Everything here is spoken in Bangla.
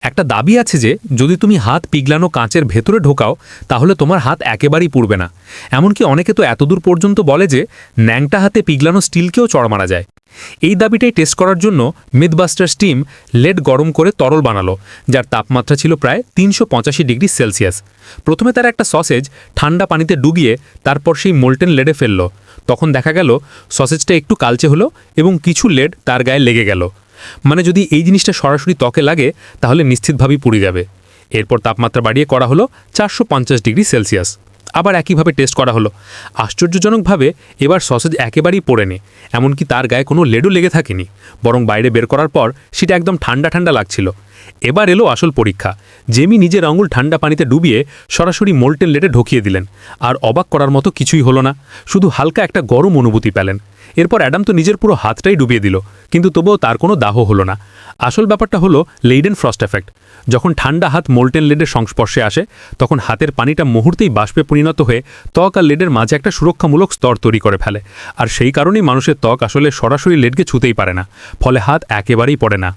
একটা দাবি আছে যে যদি তুমি হাত পিঘলানো কাঁচের ভেতরে ঢোকাও তাহলে তোমার হাত একেবারেই পুড়বে না। এমনকি অনেকে তো এতদূর পর্যন্ত বলে যে ন্যাংটা হাতে পিঘলানো স্টিলকেও চড় মারা যায়। এই দাবিটাই টেস্ট করার জন্য মিথবাস্টার্স টিম লেড গরম করে তরল বানালো, যার তাপমাত্রা ছিল প্রায় ৩৮৫ ডিগ্রি সেলসিয়াস। প্রথমে তারা একটা সসেজ ঠান্ডা পানিতে ডুবিয়ে তারপর সেই মোল্টেন লেডে ফেলল। তখন দেখা গেল সসেজটা একটু কালচে হলো এবং কিছু লেড তার গায়ে লেগে গেল। মানে যদি এই জিনিসটা সরাসরি ত্বকে লাগে তাহলে নিশ্চিতভাবেই পুড়ে যাবে। এরপর তাপমাত্রা বাড়িয়ে করা হলো ৪৫০ ডিগ্রি সেলসিয়াস। আবার একইভাবে টেস্ট করা হলো। আশ্চর্যজনকভাবে এবার সসেজ একেবারেই পড়েনি, এমনকি তার গায়ে কোনো লেডও লেগে থাকেনি, বরং বাইরে বের করার পর সেটা একদম ঠান্ডা ঠান্ডা লাগছিল। এবার এলো আসল পরীক্ষা। জেমি নিজের আঙুল ঠান্ডা পানিতে ডুবিয়ে সরাসরি মোল্টেন লেডে ঢুকিয়ে দিলেন, আর অবাক করার মতো কিছুই হলো না, শুধু হালকা একটা গরম অনুভূতি পেলেন। এরপর অ্যাডাম তো নিজের পুরো হাতটাই ডুবিয়ে দিল, কিন্তু তবুও তার কোনো দাহ হলো না। আসল ব্যাপারটা হলো লেইডেন ফ্রস্ট এফেক্ট। যখন ঠান্ডা হাত মোল্টেন লেডের সংস্পর্শে আসে তখন হাতের পানিটা মুহূর্তেই বাষ্পে পরিণত হয়ে ত্বক আর লেডের মাঝে একটা সুরক্ষামূলক স্তর তৈরি করে ফেলে। আর সেই কারণেই মানুষের ত্বক আসলে সরাসরি লেডকে ছুঁতেই পারে না, ফলে হাত একেবারেই পড়ে না।